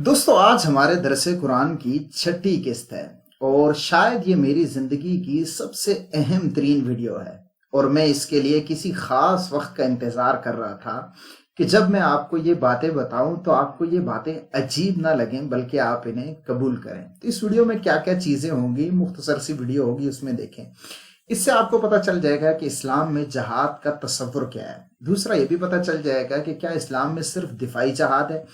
دوستو آج ہمارے درس قرآن کی چھٹی قسط ہے اور شاید یہ میری زندگی کی سب سے اہم ترین ویڈیو ہے اور میں اس کے لیے کسی خاص وقت کا انتظار کر رہا تھا کہ جب میں آپ کو یہ باتیں بتاؤں تو آپ کو یہ باتیں عجیب نہ لگیں بلکہ آپ انہیں قبول کریں۔ تو اس ویڈیو میں کیا کیا چیزیں ہوں گی، مختصر سی ویڈیو ہوگی، اس میں دیکھیں۔ اس سے آپ کو پتہ چل جائے گا کہ اسلام میں جہاد کا تصور کیا ہے۔ دوسرا یہ بھی پتہ چل جائے گا کہ کیا اسلام میں صرف دفاعی جہاد ہے۔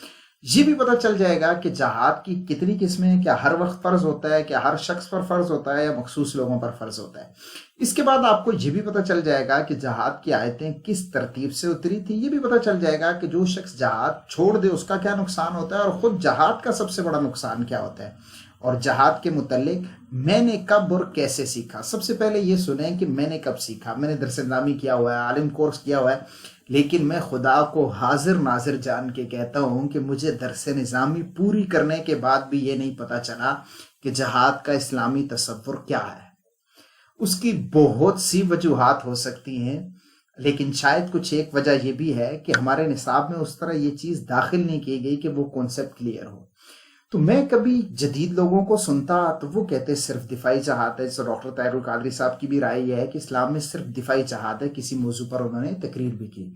یہ بھی پتہ چل جائے گا کہ جہاد کی کتنی قسمیں ہیں، کیا ہر وقت فرض ہوتا ہے، کیا ہر شخص پر فرض ہوتا ہے یا مخصوص لوگوں پر فرض ہوتا ہے۔ اس کے بعد آپ کو یہ بھی پتہ چل جائے گا کہ جہاد کی آیتیں کس ترتیب سے اتری تھی۔ یہ بھی پتہ چل جائے گا کہ جو شخص جہاد چھوڑ دے اس کا کیا نقصان ہوتا ہے اور خود جہاد کا سب سے بڑا نقصان کیا ہوتا ہے، اور جہاد کے متعلق میں نے کب اور کیسے سیکھا۔ سب سے پہلے یہ سنیں کہ میں نے کب سیکھا۔ میں نے درس نظامی کیا ہوا ہے، عالم کورس کیا ہوا ہے، لیکن میں خدا کو حاضر ناظر جان کے کہتا ہوں کہ مجھے درس نظامی پوری کرنے کے بعد بھی یہ نہیں پتا چلا کہ جہاد کا اسلامی تصور کیا ہے۔ اس کی بہت سی وجوہات ہو سکتی ہیں، لیکن شاید کچھ ایک وجہ یہ بھی ہے کہ ہمارے نصاب میں اس طرح یہ چیز داخل نہیں کی گئی کہ وہ کانسیپٹ کلیئر ہو۔ تو میں کبھی جدید لوگوں کو سنتا تو وہ کہتے صرف دفاعی جہاد ہے۔ جیسے ڈاکٹر طاہر القادری صاحب کی بھی رائے یہ ہے کہ اسلام میں صرف دفاعی جہاد ہے، کسی موضوع پر انہوں نے تقریر بھی کی۔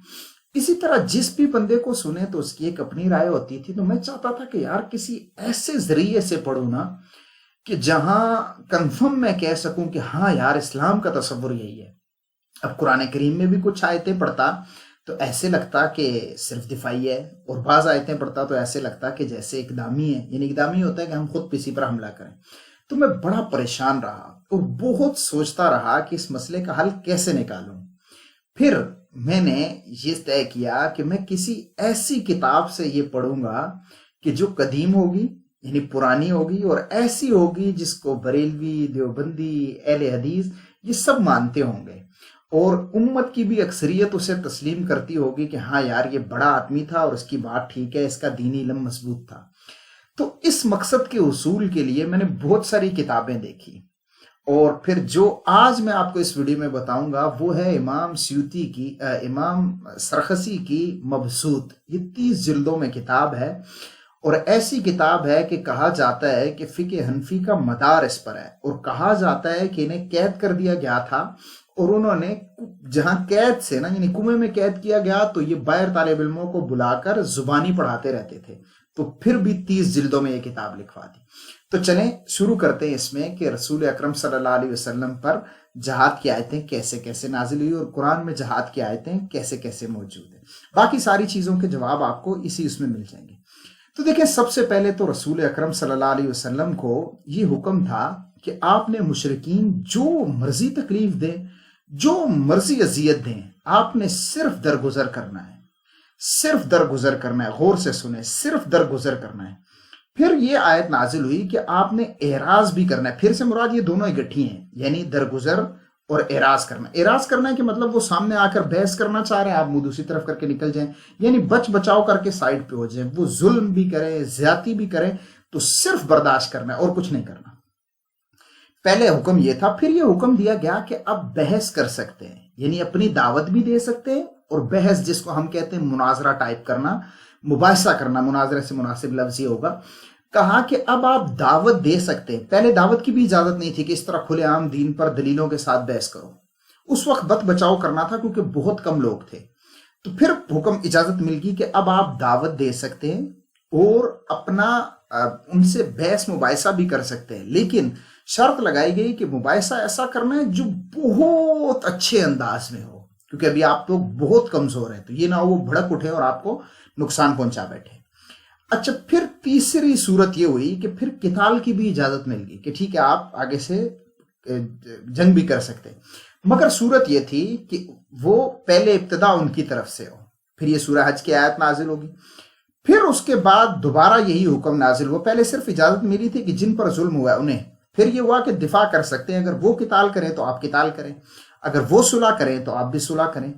اسی طرح جس بھی بندے کو سنے تو اس کی ایک اپنی رائے ہوتی تھی۔ تو میں چاہتا تھا کہ یار کسی ایسے ذریعے سے پڑھوں نا کہ جہاں کنفرم میں کہہ سکوں کہ ہاں یار اسلام کا تصور یہی ہے۔ اب قرآن کریم میں بھی کچھ آیتیں پڑھتا تو ایسے لگتا کہ صرف دفاعی ہے، اور بعض آیتیں پڑھتا تو ایسے لگتا کہ جیسے اقدامی ہے، یعنی اقدامی ہوتا ہے کہ ہم خود کسی پر حملہ کریں۔ تو میں بڑا پریشان رہا اور بہت سوچتا رہا کہ اس مسئلے کا حل کیسے نکالوں۔ پھر میں نے یہ طے کیا کہ میں کسی ایسی کتاب سے یہ پڑھوں گا کہ جو قدیم ہوگی، یعنی پرانی ہوگی، اور ایسی ہوگی جس کو بریلوی، دیوبندی، اہل حدیث یہ سب مانتے ہوں گے، اور امت کی بھی اکثریت اسے تسلیم کرتی ہوگی کہ ہاں یار یہ بڑا آدمی تھا اور اس کی بات ٹھیک ہے، اس کا دینی علم مضبوط تھا۔ تو اس مقصد کے حصول کے لیے میں نے بہت ساری کتابیں دیکھی، اور پھر جو آج میں آپ کو اس ویڈیو میں بتاؤں گا وہ ہے امام سیوطی کی، امام سرخسی کی مبسوط۔ یہ 30 جلدوں میں کتاب ہے، اور ایسی کتاب ہے کہ کہا جاتا ہے کہ فقہ حنفی کا مدار اس پر ہے، اور کہا جاتا ہے کہ انہیں قید کر دیا گیا تھا، اور انہوں نے جہاں قید سے نا، یعنی کنویں میں قید کیا گیا، تو یہ باہر طالب علموں کو بلا کر زبانی پڑھاتے رہتے تھے، تو پھر بھی 30 جلدوں میں یہ کتاب لکھوا دی۔ تو چلیں شروع کرتے ہیں اس میں کہ رسول اکرم صلی اللہ علیہ وسلم پر جہاد کی آیتیں کیسے کیسے نازل ہوئی، اور قرآن میں جہاد کی آیتیں کیسے کیسے موجود ہیں۔ باقی ساری چیزوں کے جواب آپ کو اس میں مل جائیں گے۔ تو دیکھیں، سب سے پہلے تو رسول اکرم صلی اللہ علیہ وسلم کو یہ حکم تھا کہ آپ نے مشرکین جو مرضی تکلیف دیں، جو مرضی اذیت دیں، آپ نے صرف درگزر کرنا ہے، صرف درگزر کرنا ہے۔ غور سے سنیں، صرف درگزر کرنا ہے۔ پھر یہ آیت نازل ہوئی کہ آپ نے اعراض بھی کرنا ہے۔ پھر سے مراد یہ دونوں اکٹھی ہیں، یعنی درگزر اور اعراض کرنا۔ اعراض کرنا ہے کہ مطلب وہ سامنے آ کر بحث کرنا چاہ رہے ہیں، آپ منہ دوسری طرف کر کے نکل جائیں، یعنی بچ بچاؤ کر کے سائڈ پہ ہو جائیں۔ وہ ظلم بھی کریں، زیادتی بھی کریں، تو صرف برداشت کرنا ہے اور کچھ نہیں کرنا۔ پہلے حکم یہ تھا۔ پھر یہ حکم دیا گیا کہ اب بحث کر سکتے ہیں، یعنی اپنی دعوت بھی دے سکتے ہیں، اور بحث جس کو ہم کہتے ہیں مناظرہ ٹائپ کرنا، مباحثہ کرنا، مناظرہ سے مناسب لفظ یہ ہوگا۔ کہا کہ اب آپ دعوت دے سکتے ہیں۔ پہلے دعوت کی بھی اجازت نہیں تھی کہ اس طرح کھلے عام دین پر دلیلوں کے ساتھ بحث کرو۔ اس وقت بت بچاؤ کرنا تھا کیونکہ بہت کم لوگ تھے۔ تو پھر حکم اجازت مل گئی کہ اب آپ دعوت دے سکتے ہیں اور اپنا ان سے بحث مباحثہ بھی کر سکتے ہیں، لیکن شرط لگائی گئی کہ مباحثہ ایسا کرنا ہے جو بہت اچھے انداز میں ہو، کیونکہ ابھی آپ لوگ بہت کمزور ہیں، تو یہ نہ ہو وہ بھڑک اٹھے اور آپ کو نقصان پہنچا بیٹھے۔ اچھا، پھر تیسری صورت یہ ہوئی کہ پھر قتال کی بھی اجازت مل گئی کہ ٹھیک ہے آپ آگے سے جنگ بھی کر سکتے، مگر صورت یہ تھی کہ وہ پہلے ابتدا ان کی طرف سے ہو۔ پھر یہ سورہ حج کی آیت نازل ہوگی۔ پھر اس کے بعد دوبارہ یہی حکم نازل ہوا۔ پہلے صرف اجازت ملی تھی کہ جن پر ظلم ہوا ہے انہیں، پھر یہ ہوا کہ دفاع کر سکتے ہیں، اگر وہ قتال کریں تو آپ قتال کریں، اگر وہ صلح کریں تو آپ بھی صلح کریں۔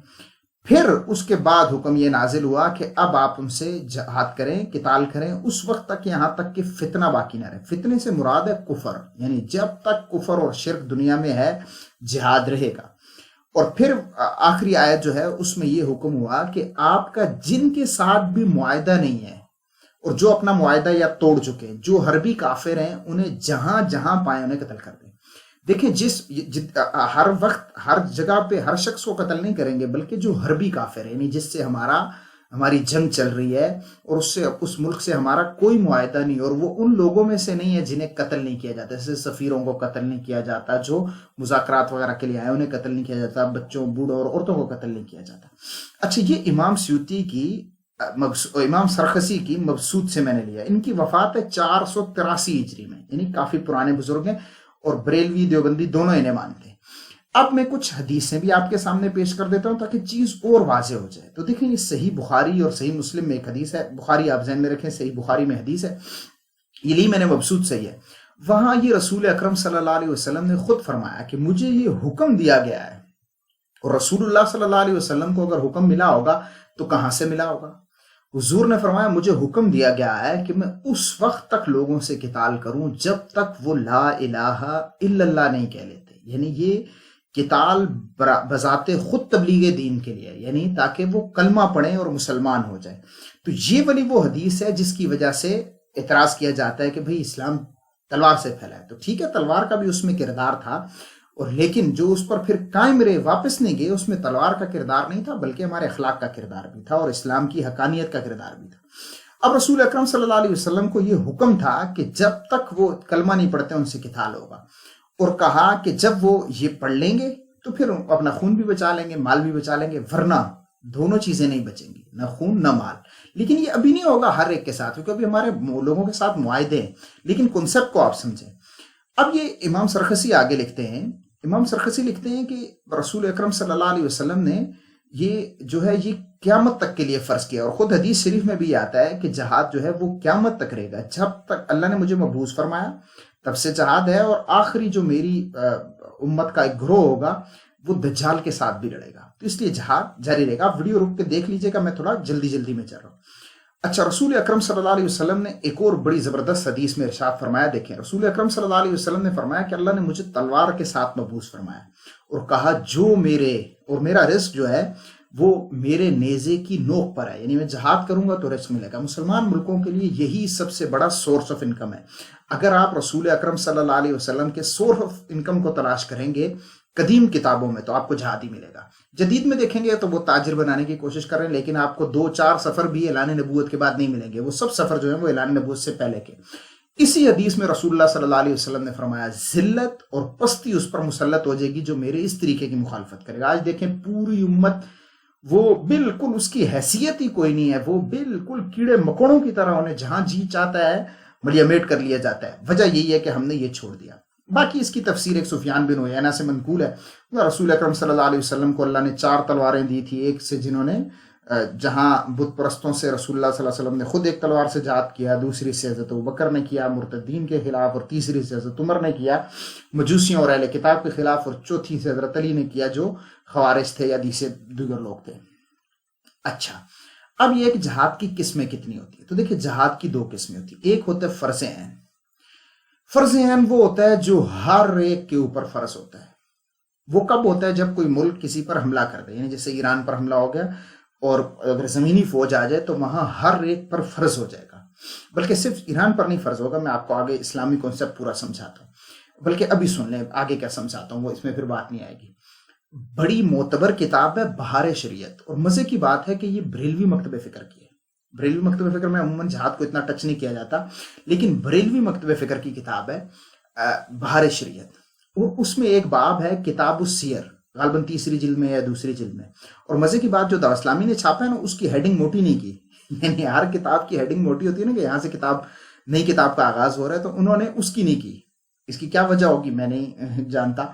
پھر اس کے بعد حکم یہ نازل ہوا کہ اب آپ ان سے جہاد کریں، قتال کریں، اس وقت تک یہاں تک کہ فتنہ باقی نہ رہے۔ فتنے سے مراد ہے کفر، یعنی جب تک کفر اور شرک دنیا میں ہے جہاد رہے گا۔ اور پھر آخری آیت جو ہے اس میں یہ حکم ہوا کہ آپ کا جن کے ساتھ بھی معاہدہ نہیں ہے اور جو اپنا معاہدہ یا توڑ چکے ہیں، جو حربی کافر ہیں، انہیں جہاں جہاں پائیں انہیں قتل کر دیں۔ دیکھیں ہر وقت ہر جگہ پہ ہر شخص کو قتل نہیں کریں گے، بلکہ جو حربی کافر ہے، یعنی جس سے ہماری جنگ چل رہی ہے اور اس ملک سے ہمارا کوئی معاہدہ نہیں، اور وہ ان لوگوں میں سے نہیں ہے جنہیں قتل نہیں کیا جاتا، جیسے سفیروں کو قتل نہیں کیا جاتا، جو مذاکرات وغیرہ کے لیے آئے انہیں قتل نہیں کیا جاتا، بچوں، بوڑھوں اور عورتوں کو قتل نہیں کیا جاتا۔ اچھا، یہ امام سیوطی کی امام سرخسی کی مبسوط سے میں نے لیا۔ ان کی وفات ہے 483 ہجری میں، یعنی کافی پرانے بزرگ ہیں، اور بریلوی دیوبندی دونوں انہیں مانتے ہیں۔ اب میں کچھ حدیثیں بھی آپ کے سامنے پیش کر دیتا ہوں تاکہ چیز اور واضح ہو جائے۔ تو دیکھیں، یہ صحیح بخاری اور صحیح مسلم میں ایک حدیث ہے، بخاری آپ ذہن میں رکھیں، صحیح بخاری میں حدیث ہے، یہ لی میں نے مبسوط سے ہے۔ وہاں یہ رسول اکرم صلی اللہ علیہ وسلم نے خود فرمایا کہ مجھے یہ حکم دیا گیا ہے، اور رسول اللہ صلی اللہ علیہ وسلم کو اگر حکم ملا ہوگا تو کہاں سے ملا ہوگا؟ حضور نے فرمایا مجھے حکم دیا گیا ہے کہ میں اس وقت تک لوگوں سے قتال کروں جب تک وہ لا الہ الا اللہ نہیں کہہ لیتے، یعنی یہ قتال بذات خود تبلیغ دین کے لیے، یعنی تاکہ وہ کلمہ پڑھیں اور مسلمان ہو جائیں۔ تو یہ والی وہ حدیث ہے جس کی وجہ سے اعتراض کیا جاتا ہے کہ بھئی اسلام تلوار سے پھیلا ہے۔ تو ٹھیک ہے، تلوار کا بھی اس میں کردار تھا، اور لیکن جو اس پر پھر قائم رہے، واپس نہیں گئے، اس میں تلوار کا کردار نہیں تھا، بلکہ ہمارے اخلاق کا کردار بھی تھا اور اسلام کی حقانیت کا کردار بھی تھا۔ اب رسول اکرم صلی اللہ علیہ وسلم کو یہ حکم تھا کہ جب تک وہ کلمہ نہیں پڑھتے ان سے قتال ہوگا، اور کہا کہ جب وہ یہ پڑھ لیں گے تو پھر اپنا خون بھی بچا لیں گے، مال بھی بچا لیں گے، ورنہ دونوں چیزیں نہیں بچیں گی، نہ خون نہ مال۔ لیکن یہ ابھی نہیں ہوگا ہر ایک کے ساتھ، کیونکہ ابھی ہمارے لوگوں کے ساتھ معاہدے ہیں، لیکن کنسپٹ کو آپ سمجھیں۔ اب یہ امام سرخسی آگے لکھتے ہیں، امام سرخسی لکھتے ہیں کہ رسول اکرم صلی اللہ علیہ وسلم نے یہ جو ہے یہ قیامت تک کے لیے فرض کیا، اور خود حدیث شریف میں بھی آتا ہے کہ جہاد جو ہے وہ قیامت تک رہے گا، جب تک اللہ نے مجھے مبعوث فرمایا تب سے جہاد ہے، اور آخری جو میری امت کا ایک گروہ ہوگا وہ دجال کے ساتھ بھی لڑے گا، تو اس لیے جہاد جاری رہے گا۔ آپ ویڈیو رک کے دیکھ لیجئے گا، میں تھوڑا جلدی میں چل رہا ہوں۔ اچھا، رسول اکرم صلی اللہ علیہ وسلم نے ایک اور بڑی زبردست حدیث میں ارشاد فرمایا، دیکھیں رسول اکرم صلی اللہ علیہ وسلم نے فرمایا کہ اللہ نے مجھے تلوار کے ساتھ مبعوث فرمایا، اور کہا جو میرا رزق جو ہے وہ میرے نیزے کی نوک پر ہے، یعنی میں جہاد کروں گا تو رزق ملے گا۔ مسلمان ملکوں کے لیے یہی سب سے بڑا سورس آف انکم ہے۔ اگر آپ رسول اکرم صلی اللہ علیہ وسلم کے سورس آف انکم کو تلاش کریں گے قدیم کتابوں میں تو آپ کو جہاد ہی ملے گا۔ جدید میں دیکھیں گے تو وہ تاجر بنانے کی کوشش کر رہے ہیں، لیکن آپ کو 2-4 سفر بھی اعلان نبوت کے بعد نہیں ملیں گے، وہ سب سفر جو ہیں وہ اعلان نبوت سے پہلے کے۔ اسی حدیث میں رسول اللہ صلی اللہ علیہ وسلم نے فرمایا ذلت اور پستی اس پر مسلط ہو جائے گی جو میرے اس طریقے کی مخالفت کرے گا۔ آج دیکھیں پوری امت وہ بالکل اس کی حیثیت ہی کوئی نہیں ہے، وہ بالکل کیڑے مکوڑوں کی طرح انہیں جہاں جی چاہتا ہے ملیامیٹ کر لیا جاتا ہے۔ وجہ یہی ہے کہ ہم نے یہ چھوڑ دیا۔ باقی اس کی تفسیر ایک سفیان بن عیینہ سے منقول ہے، رسول اکرم صلی اللہ علیہ وسلم کو اللہ نے 4 تلواریں دی تھی، ایک سے جنہوں نے جہاں بت پرستوں سے رسول اللہ صلی اللہ علیہ وسلم نے خود ایک تلوار سے جہاد کیا، دوسری سے حضرت ابوبکر نے کیا مرتدین کے خلاف، اور تیسری سے حضرت عمر نے کیا مجوسیوں اور اہل کتاب کے خلاف، اور چوتھی سے حضرت علی نے کیا جو خوارج تھے یا دیگر لوگ تھے۔ اچھا، اب یہ کہ جہاد کی قسمیں کتنی ہوتی ہیں، تو دیکھیں جہاد کی 2 قسمیں ہوتی ہیں۔ ایک ہوتا ہے فرض عین۔ فرض عین وہ ہوتا ہے جو ہر ایک کے اوپر فرض ہوتا ہے۔ وہ کب ہوتا ہے؟ جب کوئی ملک کسی پر حملہ کر دے، یعنی جیسے ایران پر حملہ ہو گیا اور اگر زمینی فوج آ جائے تو وہاں ہر ایک پر فرض ہو جائے گا، بلکہ صرف ایران پر نہیں فرض ہوگا۔ میں آپ کو آگے اسلامی کانسیپٹ پورا سمجھاتا ہوں، بلکہ ابھی سن لیں آگے کیا سمجھاتا ہوں، وہ اس میں پھر بات نہیں آئے گی۔ بڑی معتبر کتاب ہے بہار شریعت، اور مزے کی بات ہے کہ یہ بریلوی مکتب فکر کی ہے۔ بریلوی مکتب فکر میں عموماً جہاد کو اتنا ٹچ نہیں کیا جاتا، لیکن بریلوی مکتب فکر کی کتاب ہے بہار شریعت، اور اس میں ایک باب ہے کتاب السیر، غالباً 3ری جلد میں یا 2ری جلد میں۔ اور مزے کی بات جو دعوت اسلامی نے چھاپا ہے نا، اس کی ہیڈنگ موٹی نہیں کی، یعنی ہر کتاب کی ہیڈنگ موٹی ہوتی ہے نا کہ یہاں سے نئی کتاب کا آغاز ہو رہا ہے، تو انہوں نے اس کی نہیں کی۔ اس کی کیا وجہ ہوگی میں نہیں جانتا۔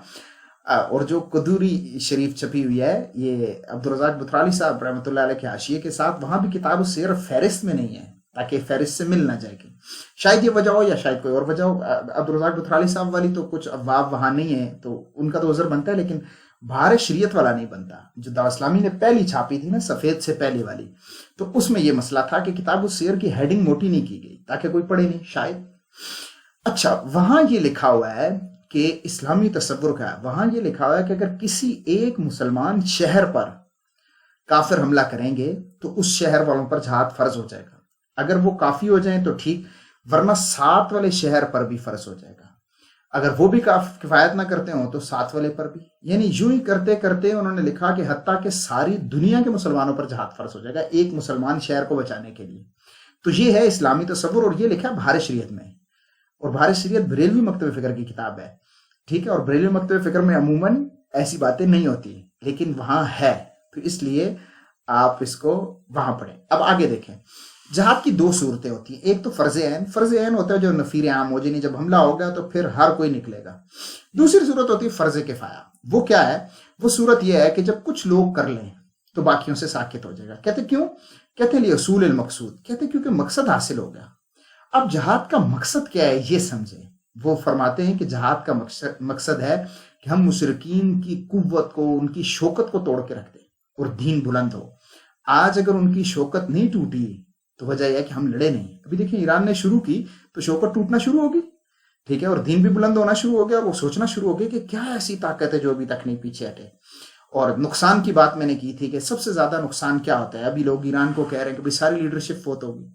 اور جو قدوری شریف چھپی ہوئی ہے یہ عبدالرزاق بترالی صاحب رحمۃ اللہ علیہ کے حاشیے کے ساتھ، وہاں بھی کتاب السیر فہرست میں نہیں ہے تاکہ فہرست سے مل نہ جائے گی۔ شاید یہ وجہ ہو یا شاید کوئی اور وجہ ہو۔ عبدالرزاق بترالی صاحب والی تو کچھ ابواب وہاں نہیں ہے تو ان کا تو عذر بنتا ہے، لیکن بہار شریعت والا نہیں بنتا جو دعوت اسلامی نے پہلی چھاپی تھی نا، سفید سے پہلی والی، تو اس میں یہ مسئلہ تھا کہ کتاب السیر کی ہیڈنگ موٹی نہیں کی گئی تاکہ کوئی پڑھے نہیں شاید۔ اچھا، وہاں یہ لکھا ہوا ہے کہ اسلامی تصور کا ہے، وہاں یہ لکھا ہوا ہے کہ اگر کسی ایک مسلمان شہر پر کافر حملہ کریں گے تو اس شہر والوں پر جہاد فرض ہو جائے گا۔ اگر وہ کافی ہو جائیں تو ٹھیک، ورنہ 7 والے شہر پر بھی فرض ہو جائے گا۔ اگر وہ بھی کفایت نہ کرتے ہوں تو 7 والے پر بھی، یعنی یوں ہی کرتے کرتے انہوں نے لکھا کہ حتیٰ کہ ساری دنیا کے مسلمانوں پر جہاد فرض ہو جائے گا ایک مسلمان شہر کو بچانے کے لیے۔ تو یہ ہے اسلامی تصور، اور یہ لکھا بہار شریعت میں، اور بہار شریعت بریلوی مکتب فکر کی کتاب ہے، ٹھیک ہے، اور بریلوی مکتب فکر میں عموماً ایسی باتیں نہیں ہوتی، لیکن وہاں ہے، تو اس لیے آپ اس کو وہاں پڑھیں۔ اب آگے دیکھیں، جہاد کی 2 صورتیں ہوتی ہیں، ایک تو فرض عین، فرض عین ہوتا ہے جو نفیر عام ہو، یعنی جب حملہ ہو گیا تو پھر ہر کوئی نکلے گا۔ دوسری صورت ہوتی ہے فرض کفایہ، وہ کیا ہے؟ وہ صورت یہ ہے کہ جب کچھ لوگ کر لیں تو باقیوں سے ساکت ہو جائے گا۔ کہتے کیوں؟ کہتے ہیں اصول المقصود، کہتے کیونکہ مقصد حاصل ہو گیا۔ اب جہاد کا مقصد کیا ہے یہ سمجھیں۔ وہ فرماتے ہیں کہ جہاد کا مقصد ہے کہ ہم مشرکین کی قوت کو، ان کی شوکت کو توڑ کے رکھ دیں اور دین بلند ہو۔ آج اگر ان کی شوکت نہیں ٹوٹی تو وجہ یہ ہے کہ ہم لڑے نہیں۔ ابھی دیکھیں ایران نے شروع کی تو شوکت ٹوٹنا شروع ہوگی، ٹھیک ہے، اور دین بھی بلند ہونا شروع ہو گیا، اور وہ سوچنا شروع ہو گیا کہ کیا ایسی طاقت ہے جو ابھی تک نہیں پیچھے ہٹے۔ اور نقصان کی بات میں نے کی تھی کہ سب سے زیادہ نقصان کیا ہوتا ہے؟ ابھی لوگ ایران کو کہہ رہے ہیں کہ ساری لیڈرشپ فوت ہوگی،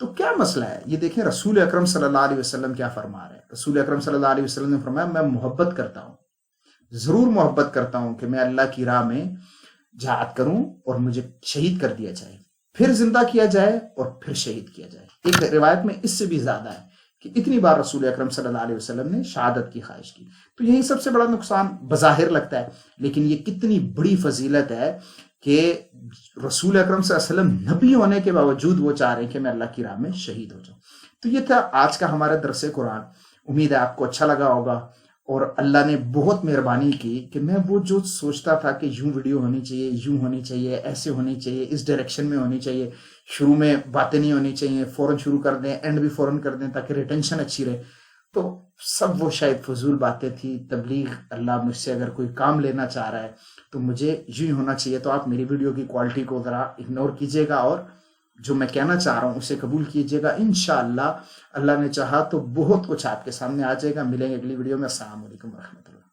تو کیا مسئلہ ہے؟ یہ دیکھیں رسول اکرم صلی اللہ علیہ وسلم کیا فرما رہے ہیں۔ رسول اکرم صلی اللہ علیہ وسلم نے فرمایا میں محبت کرتا ہوں، ضرور محبت کرتا ہوں کہ میں اللہ کی راہ میں جہاد کروں اور مجھے شہید کر دیا جائے، پھر زندہ کیا جائے اور پھر شہید کیا جائے۔ ایک روایت میں اس سے بھی زیادہ ہے کہ اتنی بار رسول اکرم صلی اللہ علیہ وسلم نے شہادت کی خواہش کی۔ تو یہی سب سے بڑا نقصان بظاہر لگتا ہے، لیکن یہ کتنی بڑی فضیلت ہے کہ رسول اکرم صلی اللہ علیہ وسلم نبی ہونے کے باوجود وہ چاہ رہے ہیں کہ میں اللہ کی راہ میں شہید ہو جاؤں۔ تو یہ تھا آج کا ہمارا درس قرآن، امید ہے آپ کو اچھا لگا ہوگا، اور اللہ نے بہت مہربانی کی کہ میں وہ جو سوچتا تھا کہ یوں ویڈیو ہونی چاہیے، یوں ہونی چاہیے، ایسے ہونی چاہیے، اس ڈائریکشن میں ہونی چاہیے، شروع میں باتیں نہیں ہونی چاہیے، فوراً شروع کر دیں، اینڈ بھی فوراً کر دیں تاکہ ریٹینشن اچھی رہے، تو سب وہ شاید فضول باتیں تھی۔ تبلیغ اللہ مجھ سے اگر کوئی کام لینا چاہ رہا ہے تو مجھے یوں ہی ہونا چاہیے۔ تو آپ میری ویڈیو کی کوالٹی کو ذرا اگنور کیجیے گا اور جو میں کہنا چاہ رہا ہوں اسے قبول کیجیے گا۔ انشاءاللہ اللہ نے چاہا تو بہت کچھ آپ کے سامنے آ جائے گا۔ ملیں گے اگلی ویڈیو میں۔ السلام علیکم ورحمۃ اللہ۔